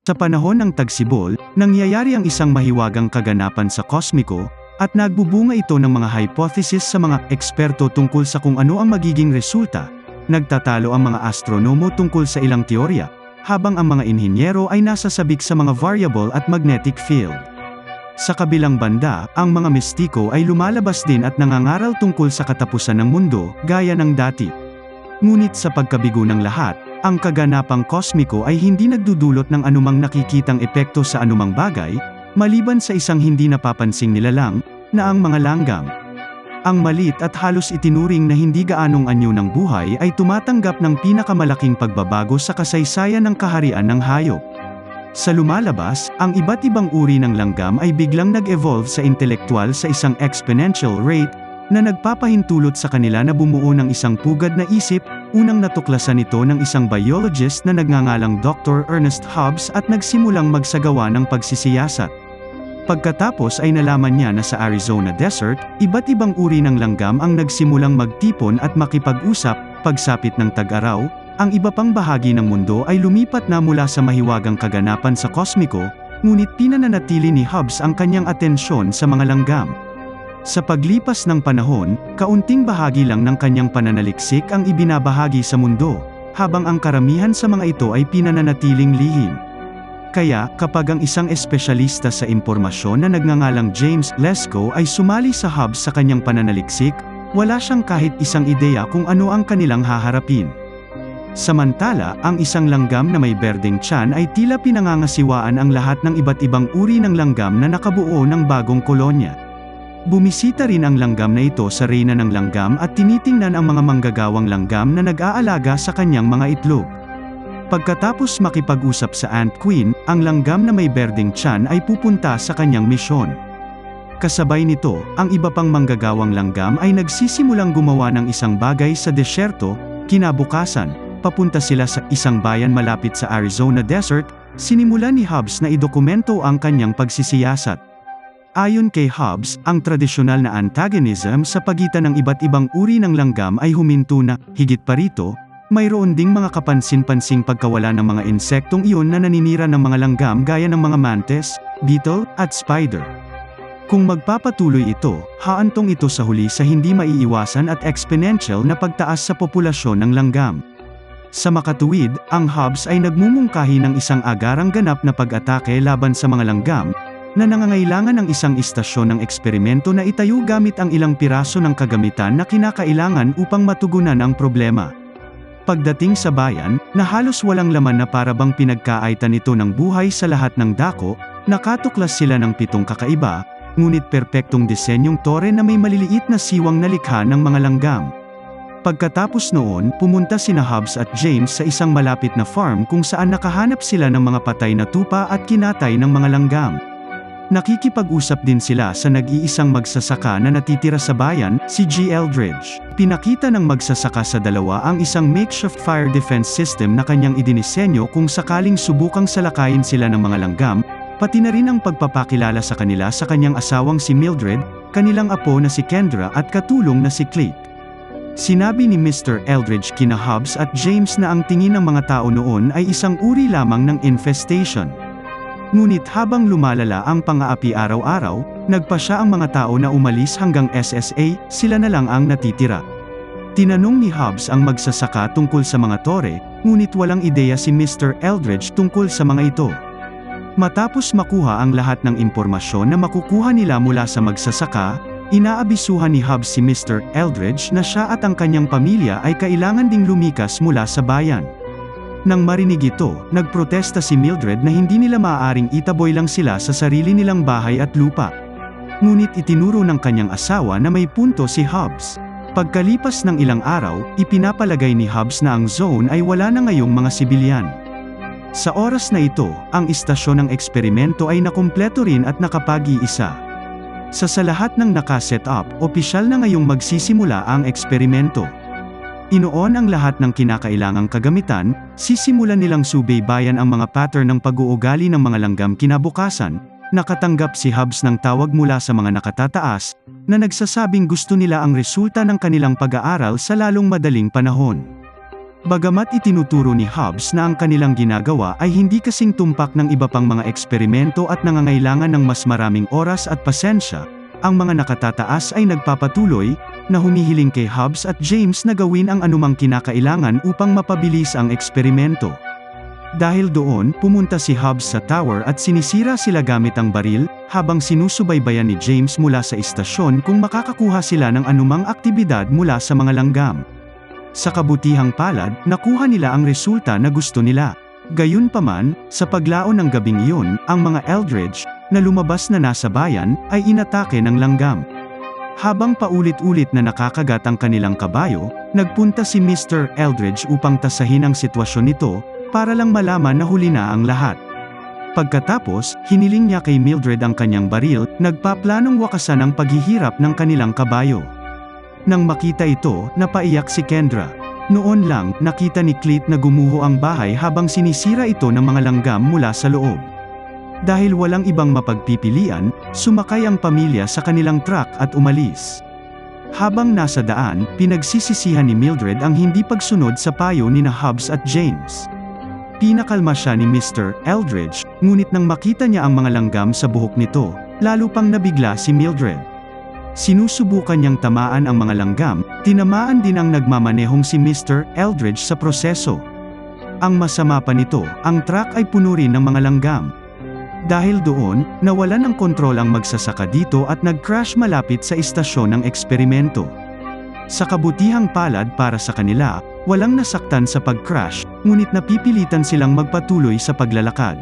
Sa panahon ng tagsibol, nangyayari ang isang mahiwagang kaganapan sa kosmiko, at nagbubunga ito ng mga hypothesis sa mga eksperto tungkol sa kung ano ang magiging resulta. Nagtatalo ang mga astronomo tungkol sa ilang teorya, habang ang mga inhinyero ay nasasabik sa mga variable at magnetic field. Sa kabilang banda, ang mga mistiko ay lumalabas din at nangangaral tungkol sa katapusan ng mundo, gaya ng dati. Ngunit sa pagkabigo ng lahat, ang kaganapang kosmiko ay hindi nagdudulot ng anumang nakikitang epekto sa anumang bagay, maliban sa isang hindi napapansing nilalang, na ang mga langgam. Ang maliit at halos itinuring na hindi gaanong anyo ng buhay ay tumatanggap ng pinakamalaking pagbabago sa kasaysayan ng kaharian ng hayop. Sa lumalabas, ang iba't ibang uri ng langgam ay biglang nag-evolve sa intelektual sa isang exponential rate, na nagpapahintulot sa kanila na bumuo ng isang pugad na isip. Unang natuklasan ito ng isang biologist na nagngangalang Dr. Ernest Hobbs at nagsimulang magsagawa ng pagsisiyasat. Pagkatapos ay nalaman niya na sa Arizona Desert, iba't ibang uri ng langgam ang nagsimulang magtipon at makipag-usap. Pagsapit ng tag-araw, ang iba pang bahagi ng mundo ay lumipat na mula sa mahiwagang kaganapan sa kosmiko, ngunit pinananatili ni Hobbs ang kanyang atensyon sa mga langgam. Sa paglipas ng panahon, kaunting bahagi lang ng kanyang pananaliksik ang ibinabahagi sa mundo, habang ang karamihan sa mga ito ay pinananatiling lihim. Kaya, kapag ang isang espesyalista sa impormasyon na nagngangalang James Lesko ay sumali sa Hobbs sa kanyang pananaliksik, wala siyang kahit isang ideya kung ano ang kanilang haharapin. Samantala, ang isang langgam na may berdeng tiyan ay tila pinangangasiwaan ang lahat ng iba't ibang uri ng langgam na nakabuo ng bagong kolonya. Bumisita rin ang langgam na ito sa reyna ng langgam at tinitingnan ang mga manggagawang langgam na nag-aalaga sa kanyang mga itlog. Pagkatapos makipag-usap sa Ant Queen, ang langgam na may berdeng tiyan ay pupunta sa kanyang misyon. Kasabay nito, ang iba pang manggagawang langgam ay nagsisimulang gumawa ng isang bagay sa desyerto. Kinabukasan, papunta sila sa isang bayan malapit sa Arizona Desert. Sinimulan ni Hobbs na idokumento ang kanyang pagsisiyasat. Ayon kay Hobbs, ang tradisyonal na antagonism sa pagitan ng iba't ibang uri ng langgam ay huminto na. Higit pa rito, mayroon ding mga kapansin-pansing pagkawala ng mga insektong iyon na naninira ng mga langgam gaya ng mga mantis, beetle, at spider. Kung magpapatuloy ito, haantong ito sa huli sa hindi maiiwasan at exponential na pagtaas sa populasyon ng langgam. Sa makatuwid, ang Hobbs ay nagmumungkahi ng isang agarang ganap na pag-atake laban sa mga langgam, na nangangailangan ng isang istasyon ng eksperimento na itayo gamit ang ilang piraso ng kagamitan na kinakailangan upang matugunan ang problema. Pagdating sa bayan, na halos walang laman na parabang pinagkaaitan ito ng buhay sa lahat ng dako, nakatuklas sila ng 7 kakaiba, ngunit perpektong disenyong tore na may maliliit na siwang na likha ng mga langgam. Pagkatapos noon, pumunta sina Hobbs at James sa isang malapit na farm kung saan nakahanap sila ng mga patay na tupa at kinatay ng mga langgam. Nakikipag-usap din sila sa nag-iisang magsasaka na natitira sa bayan, si G. Eldridge. Pinakita ng magsasaka sa dalawa ang isang makeshift fire defense system na kanyang idinisenyo kung sakaling subukang salakayin sila ng mga langgam, pati na rin ang pagpapakilala sa kanila sa kanyang asawang si Mildred, kanilang apo na si Kendra at katulong na si Cleet. Sinabi ni Mr. Eldridge kina Hobbs at James na ang tingin ng mga tao noon ay isang uri lamang ng infestation. Ngunit habang lumalala ang pang-aapi araw-araw, nagpa siya ang mga tao na umalis hanggang SSA, sila na lang ang natitira. Tinanong ni Hobbs ang magsasaka tungkol sa mga tore, ngunit walang ideya si Mr. Eldridge tungkol sa mga ito. Matapos makuha ang lahat ng impormasyon na makukuha nila mula sa magsasaka, inaabisuhan ni Hobbs si Mr. Eldridge na siya at ang kanyang pamilya ay kailangan ding lumikas mula sa bayan. Nang marinig ito, nagprotesta si Mildred na hindi nila maaaring itaboy lang sila sa sarili nilang bahay at lupa. Ngunit itinuro ng kanyang asawa na may punto si Hobbs. Pagkalipas ng ilang araw, ipinapalagay ni Hobbs na ang zone ay wala na ngayong mga sibilyan. Sa oras na ito, ang istasyon ng eksperimento ay nakumpleto rin at nakapag-iisa. Sa lahat ng nakaset up, opisyal na ngayong magsisimula ang eksperimento. Inoon ang lahat ng kinakailangang kagamitan, sisimulan nilang subaybayan ang mga pattern ng pag-uugali ng mga langgam kinabukasan. Nakatanggap si Hobbs ng tawag mula sa mga nakatataas, na nagsasabing gusto nila ang resulta ng kanilang pag-aaral sa lalong madaling panahon. Bagamat itinuturo ni Hobbes na ang kanilang ginagawa ay hindi kasing tumpak ng iba pang mga eksperimento at nangangailangan ng mas maraming oras at pasensya, ang mga nakatataas ay nagpapatuloy na humihiling kay Hobbes at James na gawin ang anumang kinakailangan upang mapabilis ang eksperimento. Dahil doon, pumunta si Hobbes sa tower at sinisira sila gamit ang baril, habang sinusubaybayan ni James mula sa istasyon kung makakakuha sila ng anumang aktibidad mula sa mga langgam. Sa kabutihang palad, nakuha nila ang resulta na gusto nila. Gayunpaman, sa paglaon ng gabing iyon, ang mga Eldridge, na lumabas na nasa bayan, ay inatake ng langgam. Habang paulit-ulit na nakakagat ang kanilang kabayo, nagpunta si Mr. Eldridge upang tasahin ang sitwasyon nito, para lang malaman na huli na ang lahat. Pagkatapos, hiniling niya kay Mildred ang kanyang baril, nagpaplanong wakasan ang paghihirap ng kanilang kabayo. Nang makita ito, napaiyak si Kendra. Noon lang, nakita ni Cleet na gumuho ang bahay habang sinisira ito ng mga langgam mula sa loob. Dahil walang ibang mapagpipilian, sumakay ang pamilya sa kanilang truck at umalis. Habang nasa daan, pinagsisisihan ni Mildred ang hindi pagsunod sa payo ni Hobbes at James. Pinakalma siya ni Mr. Eldridge, ngunit nang makita niya ang mga langgam sa buhok nito, lalo pang nabigla si Mildred. Sinusubukan niyang tamaan ang mga langgam, tinamaan din ang nagmamanehong si Mr. Eldridge sa proseso. Ang masama pa nito, ang truck ay puno rin ng mga langgam. Dahil doon, nawalan ng kontrol ang magsasaka dito at nag-crash malapit sa istasyon ng eksperimento. Sa kabutihang palad para sa kanila, walang nasaktan sa pag-crash, ngunit napipilitan silang magpatuloy sa paglalakad.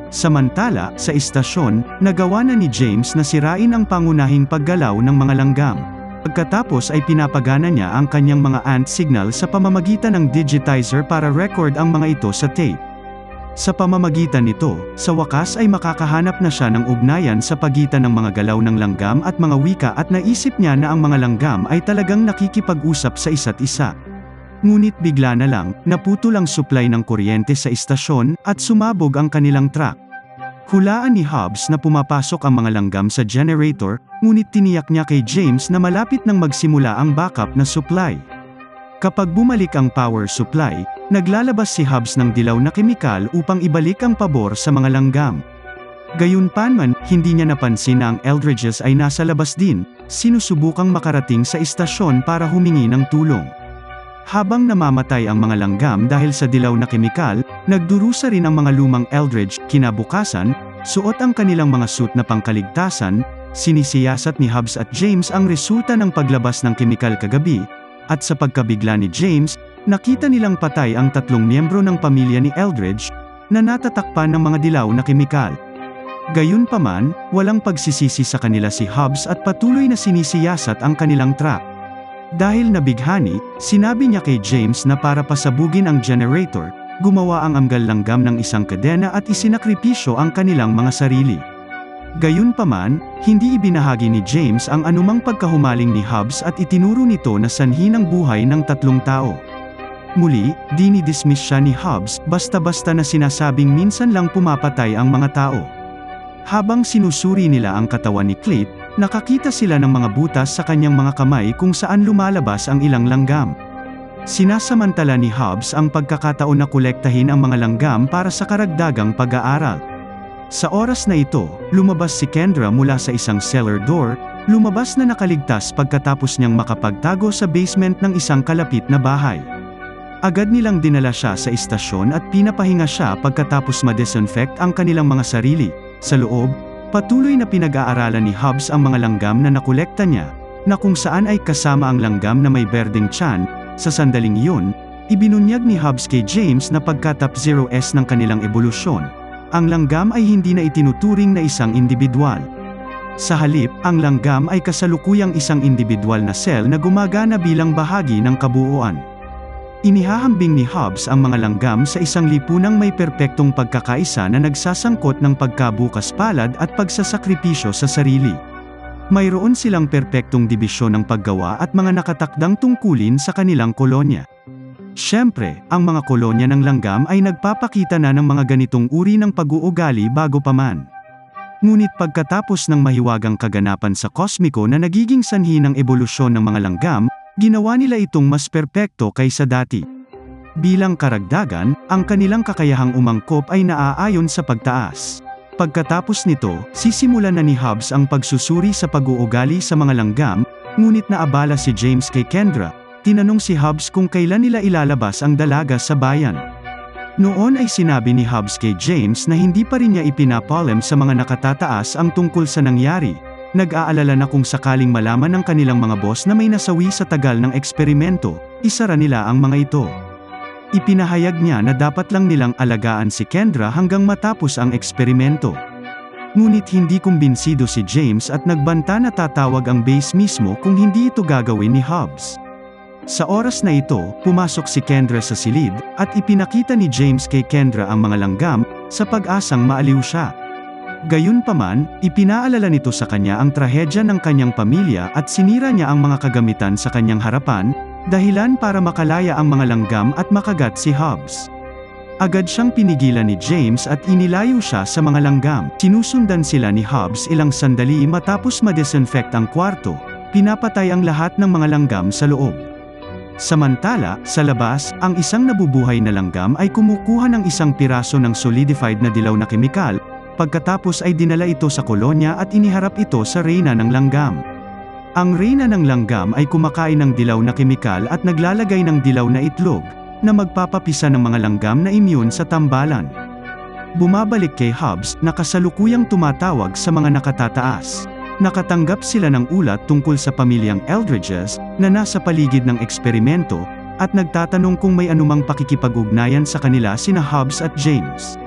Samantala, sa istasyon, nagawa na ni James na sirain ang pangunahing paggalaw ng mga langgam. Pagkatapos ay pinapagana niya ang kanyang mga ant signal sa pamamagitan ng digitizer para record ang mga ito sa tape. Sa pamamagitan nito, sa wakas ay makakahanap na siya ng ugnayan sa pagitan ng mga galaw ng langgam at mga wika at naisip niya na ang mga langgam ay talagang nakikipag-usap sa isa't isa. Ngunit bigla na lang, naputol ang supply ng kuryente sa istasyon, at sumabog ang kanilang truck. Hulaan ni Hobbes na pumapasok ang mga langgam sa generator, ngunit tiniyak niya kay James na malapit nang magsimula ang backup na supply. Kapag bumalik ang power supply, naglalabas si Hobbes ng dilaw na kemikal upang ibalik ang pabor sa mga langgam. Gayunpaman, hindi niya napansin na ang Eldridges ay nasa labas din, sinusubukang makarating sa istasyon para humingi ng tulong. Habang namamatay ang mga langgam dahil sa dilaw na kemikal, nagdurusa rin ang mga lumang Eldridge. Kinabukasan, suot ang kanilang mga suit na pangkaligtasan, sinisiyasat ni Hobbes at James ang resulta ng paglabas ng kemikal kagabi, at sa pagkabigla ni James, nakita nilang patay ang 3 miyembro ng pamilya ni Eldridge, na natatakpan ng mga dilaw na kemikal. Gayunpaman, walang pagsisisi sa kanila si Hobbes at patuloy na sinisiyasat ang kanilang truck. Dahil nabighani, sinabi niya kay James na para pasabugin ang generator, gumawa ang anggal langgam ng isang kadena at isinakripisyo ang kanilang mga sarili. Gayunpaman, hindi ibinahagi ni James ang anumang pagkahumaling ni Hobbes at itinuro nito na sanhi ng buhay ng 3 tao. Muli, dinidismiss siya ni Hobbes, basta-basta na sinasabing minsan lang pumapatay ang mga tao. Habang sinusuri nila ang katawan ni Cleet, nakakita sila ng mga butas sa kanyang mga kamay kung saan lumalabas ang ilang langgam. Sinasamantala ni Hobbes ang pagkakataon na kolektahin ang mga langgam para sa karagdagang pag-aaral. Sa oras na ito, lumabas si Kendra mula sa isang cellar door, lumabas na nakaligtas pagkatapos niyang makapagtago sa basement ng isang kalapit na bahay. Agad nilang dinala siya sa istasyon at pinapahinga siya pagkatapos ma-disinfect ang kanilang mga sarili. Sa loob, patuloy na pinag-aaralan ni Hobbes ang mga langgam na nakolekta niya, na kung saan ay kasama ang langgam na may berdeng tiyan. Sa sandaling iyon, ibinunyag ni Hobbes kay James na pagka-top 0s ng kanilang ebolusyon, ang langgam ay hindi na itinuturing na isang individual. Sa halip, ang langgam ay kasalukuyang isang individual na cell na gumagana bilang bahagi ng kabuuan. Inihahambing ni Hobbes ang mga langgam sa isang lipunang may perpektong pagkakaisa na nagsasangkot ng pagkabukas palad at pagsasakripisyo sa sarili. Mayroon silang perpektong dibisyon ng paggawa at mga nakatakdang tungkulin sa kanilang kolonya. Siyempre, ang mga kolonya ng langgam ay nagpapakita na ng mga ganitong uri ng pag-uugali bago pa man. Ngunit pagkatapos ng mahiwagang kaganapan sa kosmiko na nagiging sanhi ng ebolusyon ng mga langgam, ginawa nila itong mas perpekto kaysa dati. Bilang karagdagan, ang kanilang kakayahang umangkop ay naaayon sa pagtaas. Pagkatapos nito, sisimulan na ni Hobbs ang pagsusuri sa pag-uugali sa mga langgam, ngunit naabala si James kay Kendra. Tinanong si Hobbs kung kailan nila ilalabas ang dalaga sa bayan. Noon ay sinabi ni Hobbs kay James na hindi pa rin niya ipinapaalam sa mga nakatataas ang tungkol sa nangyari. Nag-aalala na kung sakaling malaman ng kanilang mga boss na may nasawi sa tagal ng eksperimento, isara nila ang mga ito. Ipinahayag niya na dapat lang nilang alagaan si Kendra hanggang matapos ang eksperimento. Ngunit hindi kumbinsido si James at nagbanta na tatawag ang base mismo kung hindi ito gagawin ni Hobbs. Sa oras na ito, pumasok si Kendra sa silid, at ipinakita ni James kay Kendra ang mga langgam, sa pag-asang maaliw siya. Gayunpaman, ipinaalala nito sa kanya ang trahedya ng kanyang pamilya at sinira niya ang mga kagamitan sa kanyang harapan, dahilan para makalaya ang mga langgam at makagat si Hobbs. Agad siyang pinigilan ni James at inilayo siya sa mga langgam. Sinusundan sila ni Hobbs ilang sandali matapos ma-disinfect ang kwarto, pinapatay ang lahat ng mga langgam sa loob. Samantala, sa labas, ang isang nabubuhay na langgam ay kumukuha ng isang piraso ng solidified na dilaw na kemikal, pagkatapos ay dinala ito sa kolonya at iniharap ito sa reyna ng langgam. Ang reyna ng langgam ay kumakain ng dilaw na kemikal at naglalagay ng dilaw na itlog, na magpapapisa ng mga langgam na immune sa tambalan. Bumabalik kay Hobbs na kasalukuyang tumatawag sa mga nakatataas. Nakatanggap sila ng ulat tungkol sa pamilyang Eldridges na nasa paligid ng eksperimento, at nagtatanong kung may anumang pakikipag-ugnayan sa kanila sina Hobbs at James.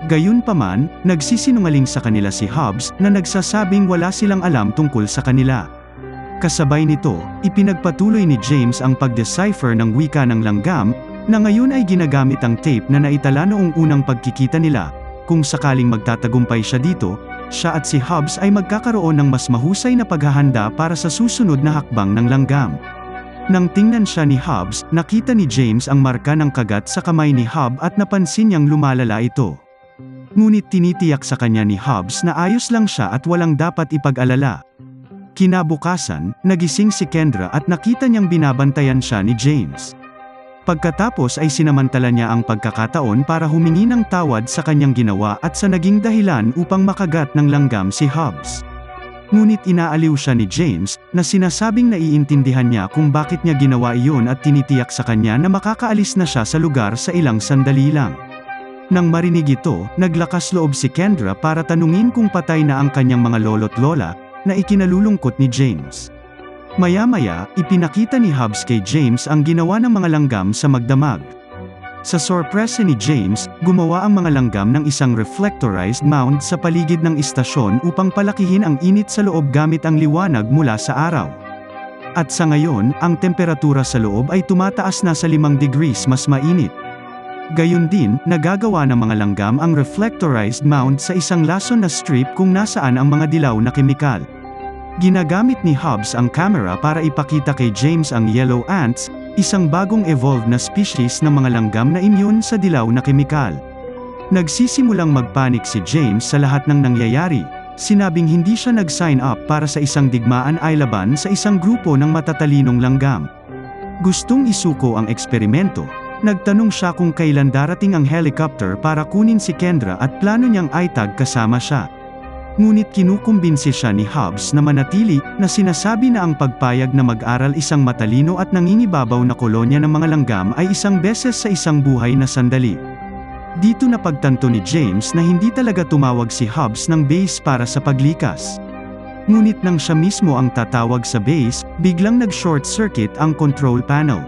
Gayunpaman, nagsisinungaling sa kanila si Hobbs na nagsasabing wala silang alam tungkol sa kanila. Kasabay nito, ipinagpatuloy ni James ang pag-decipher ng wika ng langgam, na ngayon ay ginagamit ang tape na naitala noong unang pagkikita nila. Kung sakaling magtatagumpay siya dito, siya at si Hobbs ay magkakaroon ng mas mahusay na paghahanda para sa susunod na hakbang ng langgam. Nang tingnan siya ni Hobbs, nakita ni James ang marka ng kagat sa kamay ni Hobbs at napansin niyang lumalala ito. Ngunit tinitiyak sa kanya ni Hobbs na ayos lang siya at walang dapat ipag-alala. Kinabukasan, nagising si Kendra at nakita niyang binabantayan siya ni James. Pagkatapos ay sinamantala niya ang pagkakataon para humingi ng tawad sa kanyang ginawa at sa naging dahilan upang makagat ng langgam si Hobbs. Ngunit inaaliw siya ni James, na sinasabing naiintindihan niya kung bakit niya ginawa iyon at tinitiyak sa kanya na makakaalis na siya sa lugar sa ilang sandali lang. Nang marinig ito, naglakas loob si Kendra para tanungin kung patay na ang kanyang mga lolo't lola, na ikinalulungkot ni James. Maya-maya, ipinakita ni Hobbs kay James ang ginawa ng mga langgam sa magdamag. Sa sorpresa ni James, gumawa ang mga langgam ng isang reflectorized mound sa paligid ng istasyon upang palakihin ang init sa loob gamit ang liwanag mula sa araw. At sa ngayon, ang temperatura sa loob ay tumataas na sa 5 degrees mas mainit. Gayun din, nagagawa ng mga langgam ang reflectorized mound sa isang lason na strip kung nasaan ang mga dilaw na kemikal. Ginagamit ni Hobbs ang camera para ipakita kay James ang yellow ants, isang bagong evolved na species ng mga langgam na immune sa dilaw na kemikal. Nagsisimulang magpanik si James sa lahat ng nangyayari, sinabing hindi siya nag-sign up para sa isang digmaan ay laban sa isang grupo ng matatalinong langgam. Gustong isuko ang eksperimento, nagtanong siya kung kailan darating ang helicopter para kunin si Kendra at plano niyang itag kasama siya. Ngunit kinukumbinsi siya ni Hobbs na manatili, na sinasabi na ang pagpayag na mag-aral isang matalino at nangingibabaw na kolonya ng mga langgam ay isang beses sa isang buhay na sandali. Dito napagtanto ni James na hindi talaga tumawag si Hobbs ng base para sa paglikas. Ngunit nang siya mismo ang tatawag sa base, biglang nag-short circuit ang control panel.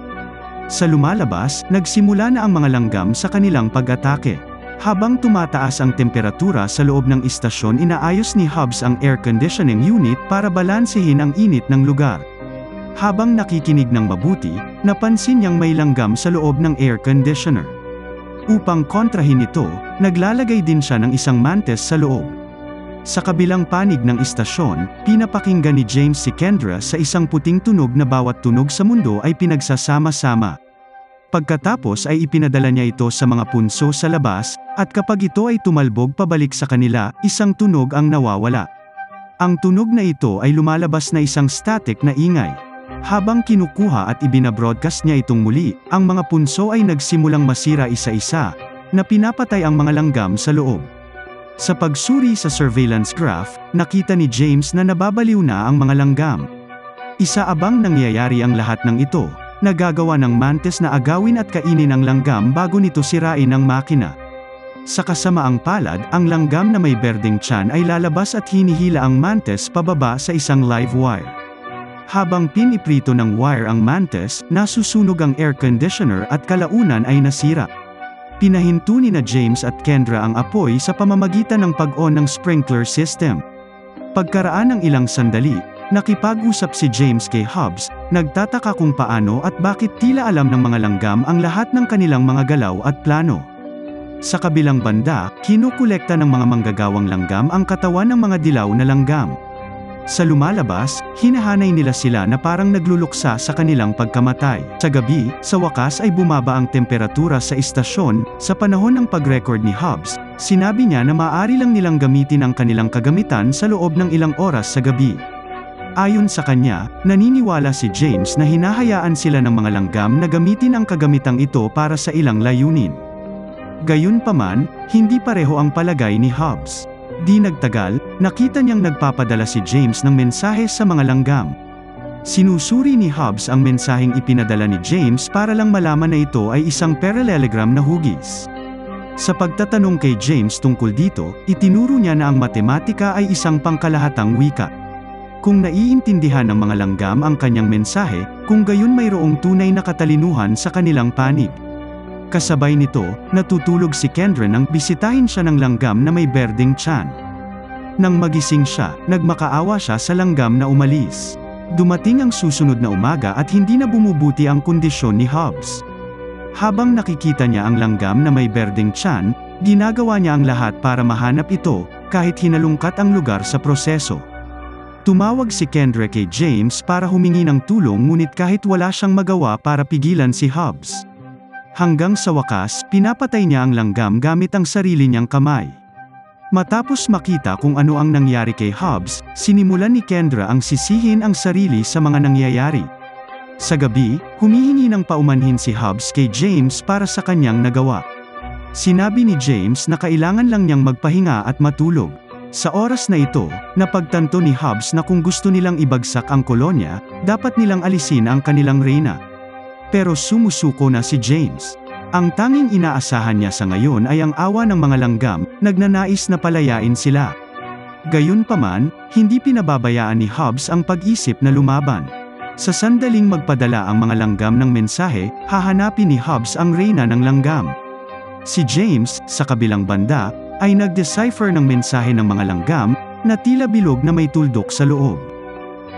Sa lumalabas, nagsimula na ang mga langgam sa kanilang pag-atake. Habang tumataas ang temperatura sa loob ng istasyon, inaayos ni Hobbs ang air conditioning unit para balansehin ang init ng lugar. Habang nakikinig ng mabuti, napansin niyang may langgam sa loob ng air conditioner. Upang kontrahin ito, naglalagay din siya ng isang mantis sa loob. Sa kabilang panig ng istasyon, pinapakinggan ni James si Kendra sa isang puting tunog na bawat tunog sa mundo ay pinagsasama-sama. Pagkatapos ay ipinadala niya ito sa mga punso sa labas, at kapag ito ay tumalbog pabalik sa kanila, isang tunog ang nawawala. Ang tunog na ito ay lumalabas na isang static na ingay. Habang kinukuha at ibinabroadcast niya itong muli, ang mga punso ay nagsimulang masira isa-isa, na pinapatay ang mga langgam sa loob. Sa pagsuri sa surveillance graph, nakita ni James na nababaliw na ang mga langgam. Isaabang nangyayari ang lahat ng ito, nagagawa ng mantis na agawin at kainin ang langgam bago nito sirain ang makina. Sa kasamaang palad, ang langgam na may berdeng tiyan ay lalabas at hinihila ang mantis pababa sa isang live wire. Habang piniprito ng wire ang mantis, nasusunog ang air conditioner at kalaunan ay nasira. Pinahinto ni na James at Kendra ang apoy sa pamamagitan ng pag-on ng sprinkler system. Pagkaraan ng ilang sandali, nakipag-usap si James kay Hobbs, nagtataka kung paano at bakit tila alam ng mga langgam ang lahat ng kanilang mga galaw at plano. Sa kabilang banda, kinukolekta ng mga manggagawang langgam ang katawan ng mga dilaw na langgam. Sa lumalabas, hinahanay nila sila na parang nagluluksa sa kanilang pagkamatay. Sa gabi, sa wakas ay bumaba ang temperatura sa istasyon. Sa panahon ng pag-record ni Hobbs, sinabi niya na maaari lang nilang gamitin ang kanilang kagamitan sa loob ng ilang oras sa gabi. Ayon sa kanya, naniniwala si James na hinahayaan sila ng mga langgam na gamitin ang kagamitang ito para sa ilang layunin. Gayunpaman, hindi pareho ang palagay ni Hobbs. Di nagtagal, nakita niyang nagpapadala si James ng mensahe sa mga langgam. Sinusuri ni Hobbs ang mensaheng ipinadala ni James para lang malaman na ito ay isang parallelogram na hugis. Sa pagtatanong kay James tungkol dito, itinuro niya na ang matematika ay isang pangkalahatang wika. Kung naiintindihan ng mga langgam ang kanyang mensahe, kung gayon mayroong tunay na katalinuhan sa kanilang panig. Kasabay nito, natutulog si Kendra nang bisitahin siya ng langgam na may berdeng tiyan. Nang magising siya, nagmakaawa siya sa langgam na umalis. Dumating ang susunod na umaga at hindi na bumubuti ang kondisyon ni Hobbs. Habang nakikita niya ang langgam na may berdeng tiyan, ginagawa niya ang lahat para mahanap ito, kahit hinalungkat ang lugar sa proseso. Tumawag si Kendra kay James para humingi ng tulong ngunit kahit wala siyang magawa para pigilan si Hobbs. Hanggang sa wakas, pinapatay niya ang langgam gamit ang sarili niyang kamay. Matapos makita kung ano ang nangyari kay Hobbs, sinimulan ni Kendra ang sisihin ang sarili sa mga nangyayari. Sa gabi, humihingi ng paumanhin si Hobbs kay James para sa kanyang nagawa. Sinabi ni James na kailangan lang niyang magpahinga at matulog. Sa oras na ito, napagtanto ni Hobbs na kung gusto nilang ibagsak ang kolonya, dapat nilang alisin ang kanilang reyna. Pero sumusuko na si James. Ang tanging inaasahan niya sa ngayon ay ang awa ng mga langgam, nagnanais na palayain sila. Gayunpaman, hindi pinababayaan ni Hobbs ang pag-isip na lumaban. Sa sandaling magpadala ang mga langgam ng mensahe, hahanapin ni Hobbs ang reyna ng langgam. Si James, sa kabilang banda, ay nag-decipher ng mensahe ng mga langgam, na tila bilog na may tuldok sa loob.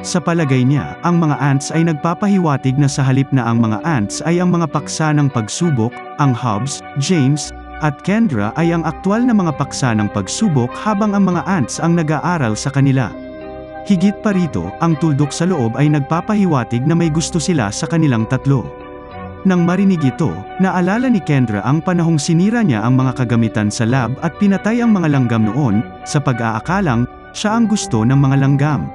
Sa palagay niya, ang mga ants ay nagpapahiwatig na sa halip na ang mga ants ay ang mga paksa ng pagsubok, ang Hobbs, James, at Kendra ay ang aktwal na mga paksa ng pagsubok habang ang mga ants ang nag-aaral sa kanila. Higit pa rito, ang tuldok sa loob ay nagpapahiwatig na may gusto sila sa kanilang tatlo. Nang marinig ito, naalala ni Kendra ang panahong sinira niya ang mga kagamitan sa lab at pinatay ang mga langgam noon, sa pag-aakalang, siya ang gusto ng mga langgam.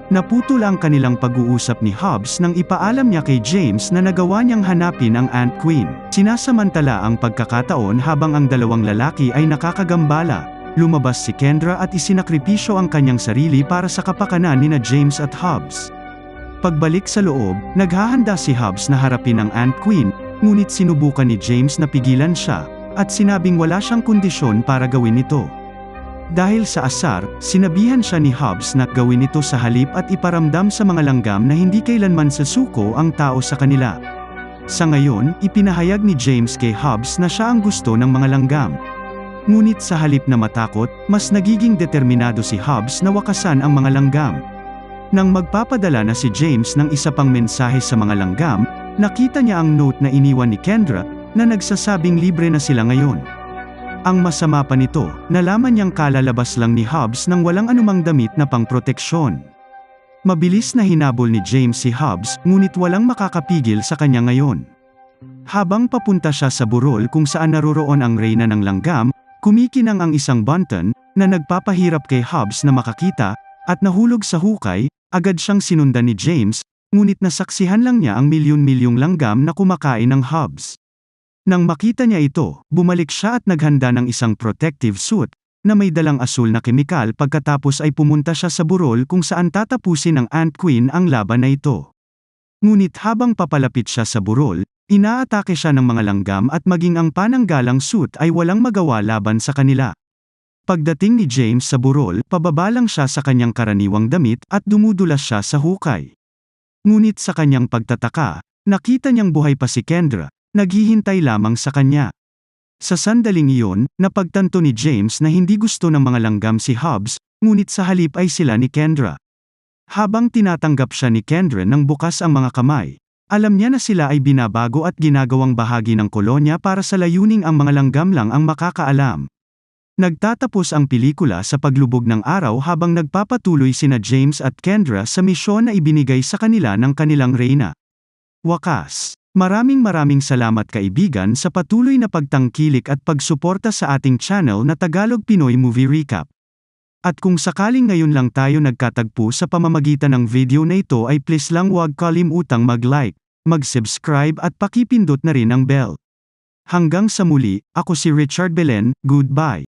Naputol ang kanilang pag-uusap ni Hobbs nang ipaalam niya kay James na nagawa niyang hanapin ang Ant Queen. Sinasamantala ang pagkakataon habang ang dalawang lalaki ay nakakagambala. Lumabas si Kendra at isinakripisyo ang kanyang sarili para sa kapakanan nina James at Hobbs. Pagbalik sa loob, naghahanda si Hobbs na harapin ang Ant Queen, ngunit sinubukan ni James na pigilan siya, at sinabing wala siyang kondisyon para gawin ito. Dahil sa asar, sinabihan siya ni Hobbs na gawin ito sa halip at iparamdam sa mga langgam na hindi kailanman sasuko ang tao sa kanila. Sa ngayon, ipinahayag ni James kay Hobbs na siya ang gusto ng mga langgam. Ngunit sa halip na matakot, mas nagiging determinado si Hobbs na wakasan ang mga langgam. Nang magpapadala na si James ng isa pang mensahe sa mga langgam, nakita niya ang note na iniwan ni Kendra, na nagsasabing libre na sila ngayon. Ang masama pa nito, nalaman niyang kalalabas lang ni Hobbs nang walang anumang damit na pangproteksyon. Mabilis na hinabol ni James si Hobbs, ngunit walang makakapigil sa kanya ngayon. Habang papunta siya sa burol kung saan naroroon ang reyna ng langgam, kumikinang ang isang bunton, na nagpapahirap kay Hobbs na makakita, at nahulog sa hukay, agad siyang sinundan ni James, Ngunit nasaksihan lang niya ang milyon-milyong langgam na kumakain ng Hobbs. Nang makita niya ito, bumalik siya at naghanda ng isang protective suit, na may dalang asul na kemikal pagkatapos ay pumunta siya sa burol kung saan tatapusin ng Ant Queen ang laban na ito. Ngunit habang papalapit siya sa burol, inaatake siya ng mga langgam at maging ang pananggalang suit ay walang magawa laban sa kanila. Pagdating ni James sa burol, pababa lang siya sa kanyang karaniwang damit at dumudulas siya sa hukay. Ngunit sa kanyang pagtataka, nakita niyang buhay pa si Kendra, naghihintay lamang sa kanya. Sa sandaling iyon, napagtanto ni James na hindi gusto ng mga langgam si Hobbs, ngunit sa halip ay sila ni Kendra. Habang tinatanggap siya ni Kendra nang bukas ang mga kamay, alam niya na sila ay binabago at ginagawang bahagi ng kolonya para sa layuning ang mga langgam lang ang makakaalam. Nagtatapos ang pelikula sa paglubog ng araw habang nagpapatuloy sina James at Kendra sa misyon na ibinigay sa kanila ng kanilang reyna. Wakas. Maraming salamat kaibigan sa patuloy na pagtangkilik at pagsuporta sa ating channel na Tagalog Pinoy Movie Recap. At kung sakaling ngayon lang tayo nagkatagpo sa pamamagitan ng video na ito ay please lang huwag kalimutang mag-like, mag-subscribe at pakipindot na rin ang bell. Hanggang sa muli, ako si Richard Belen, goodbye.